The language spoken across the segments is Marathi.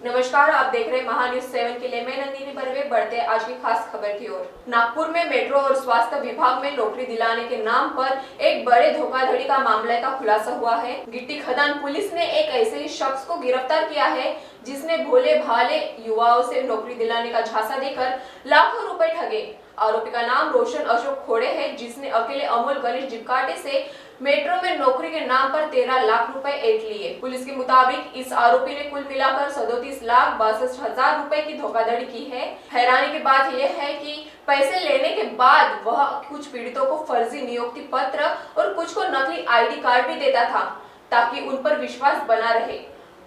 नमस्कार, आप देख रहे हैं महान्यूज 7 के लिए। मैं नंदिनी बर्वे। बढ़ते आज की खास खबर की ओर। नागपुर में मेट्रो और स्वास्थ्य विभाग में नौकरी दिलाने के नाम पर एक बड़े धोखाधड़ी का मामले का खुलासा हुआ है। गिट्टी खदान पुलिस ने एक ऐसे ही शख्स को गिरफ्तार किया है जिसने भोले भाले युवाओं से नौकरी दिलाने का झांसा देकर लाखों रुपए ठगे। आरोपी का नाम रोशन अशोक खोड़े है, जिसने अकेले अमोल गणेश जिपकाटे से मेट्रो में नौकरी के नाम पर 13 लाख रुपए ऐंठ लिए। पुलिस के मुताबिक इस आरोपी ने कुल मिलाकर 37,62,000 रुपए की धोखाधड़ी की है। हैरानी की बात यह है कि पैसे लेने के बाद वह कुछ पीड़ितों को फर्जी नियुक्ति पत्र और कुछ को नकली आईडी कार्ड भी देता था ताकि उन पर विश्वास बना रहे।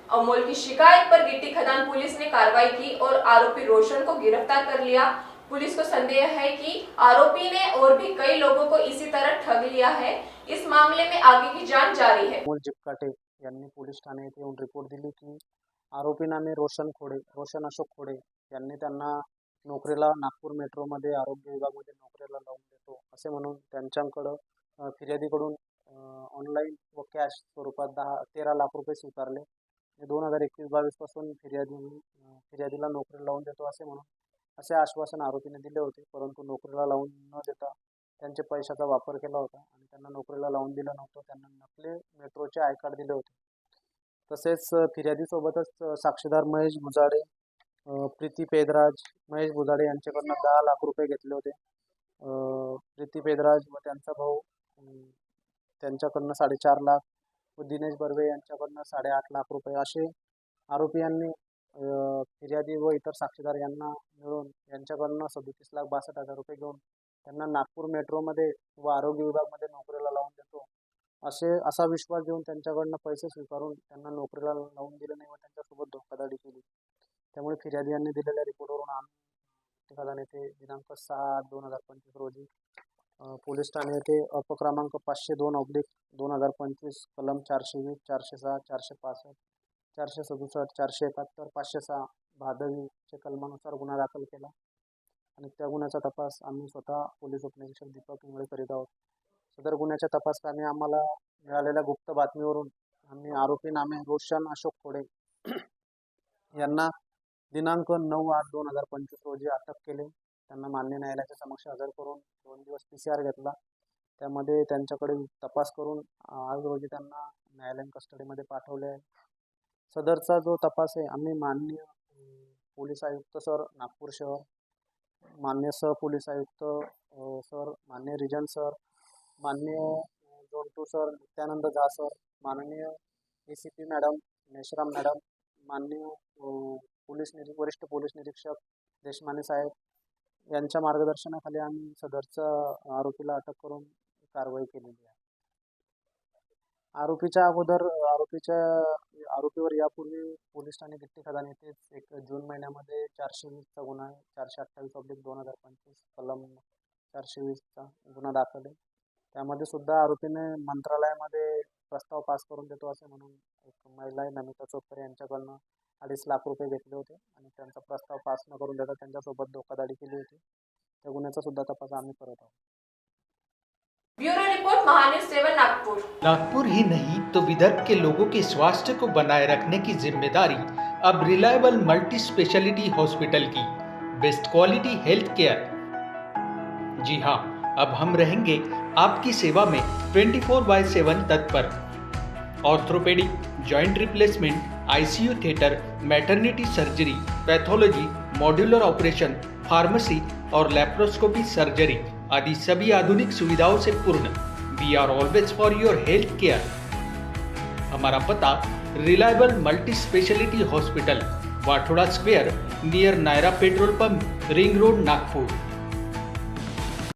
अमोल की शिकायत पर गिट्टी खदान पुलिस ने कार्रवाई की और आरोपी रोशन को गिरफ्तार कर लिया। पुलिस को संदेह है कि आरोपी ने और भी कई लोगों को इसी तरह ठग लिया है। इस मामले में आगे की जांच जारी है। अमोल जिपकाटे यांनी पोलीस ठाणे येथे येऊन रिपोर्ट दिली की आरोपी नामे रोशन अशोक खोडे यांनी त्यांना नोकरीला नागपूर मेट्रोमध्ये आरोग्य विभागामध्ये नोकरीला लावून देतो असे म्हणून त्यांच्याकडं फिर्यादीकडून ऑनलाईन व कॅश स्वरूपात 13 लाख रुपये स्वीकारले। 2021-22 पासून फिर्यादीला नोकरीला लावून देतो असे आश्वासन आरोपीने दिले होते, परंतु नोकरीला लावून न देता त्यांचे पैशाचा वापर केला होता आणि त्यांना नोकरीला लावून दिलं नव्हतं। त्यांना नकली मेट्रोचे आय कार्ड दिले होते। तसेच फिर्यादीसोबतच साक्षीदार महेश बुजाडे, प्रीती पेदराज, महेश बुजाडे यांच्याकडनं 10 लाख रुपये घेतले होते। प्रीती पेदराज व त्यांचा भाऊ त्यांच्याकडनं 4.5 लाख व दिनेश बर्वे यांच्याकडनं 8.5 लाख रुपये असे आरोपी यांनी फिर्यादी व इतर साक्षीदार यांना मिळून यांच्याकडनं 37,62,000 रुपये घेऊन त्यांना नागपूर मेट्रोमध्ये व आरोग्य विभागामध्ये नोकरीला लावून देतो असा विश्वास देऊन त्यांच्याकडनं पैसे स्वीकारून त्यांना नोकरीला लावून दिले नाही व त्यांच्यासोबत धोकाधडी केली। त्यामुळे फिर्यादी यांनी दिलेल्या रिपोर्टवरून आम्ही खदान येथे दिनांक 6/8/2025 रोजी पोलीस ठाणे येथे अपक्रमांक 502/2025 कलम 420, 406, 465, 467, 471, 506 भादवीचे कलमानुसार गुन्हा दाखल केला आणि त्या गुन्ह्याचा तपास आम्ही स्वतः पोलीस उपनिरीक्षक दीपक इंगळे करीत आहोत। सदर गुन्ह्याच्या तपासकामी आम्हाला मिळालेल्या गुप्त बातमीवरून आम्ही आरोपी नामे रोशन अशोक खोडे यांना दिनांक 9/8/2025 रोजी अटक केले। त्यांना मान्य न्यायालयाच्या समक्ष हजर करून 2 दिवस PCR घेतला। त्यामध्ये त्यांच्याकडे तपास करून आज रोजी त्यांना न्यायालयीन कस्टडीमध्ये पाठवले आहे। सदरचा जो तपास आहे आम्ही माननीय पोलीस आयुक्त सर नागपूर शहर, माननीय सहपोलीस आयुक्त सर, माननीय रिजन सर, माननीय झोन 2 सर नित्यानंद झा सर, माननीय ACP मॅडम मेश्राम मॅडम, माननीय वरिष्ठ पोलीस निरीक्षक देशमाने साहेब यांच्या मार्गदर्शनाखाली आम्ही सदरचा आरोपीला अटक करून कारवाई केलेली आहे। आरोपीवर यापूर्वी पोलीस ठाणे गिट्टी खदान येथेच 1 जून महिन्यामध्ये 420चा गुन्हा आहे, 428/2025 कलम 420चा गुन्हा दाखल आहे। त्यामध्ये सुद्धा आरोपीने मंत्रालयामध्ये प्रस्ताव पास करून देतो असे म्हणून एक महिला आहे नमिता चोपकर यांच्याकडनं 2.5 लाख रुपये घेतले होते आणि त्यांचा प्रस्ताव पास न करून देता त्यांच्यासोबत धोकाधडी केली होती। त्या गुन्ह्याचा सुद्धा तपास आम्ही करत आहोत। Bureau report, MahaNews 7 Nagpur. नागपुर ही नहीं तो विदर्भ के लोगों के स्वास्थ्य को बनाए रखने की जिम्मेदारी अब रिलायबल मल्टी स्पेशलिटी हॉस्पिटल की। Best quality health care. जी हाँ, अब हम रहेंगे आपकी सेवा में 24/7 तत्पर। Orthopaedic, joint replacement, ICU theatre, maternity surgery, pathology, modular operation, pharmacy और लैप्रोस्कोपी सर्जरी आदि सभी आधुनिक सुविधाओं से पूर्ण। We are always for your health care. हमारा पता reliable multi speciality hospital, Wathoda square, near Nayara petrol pump, ring road, Nagpur.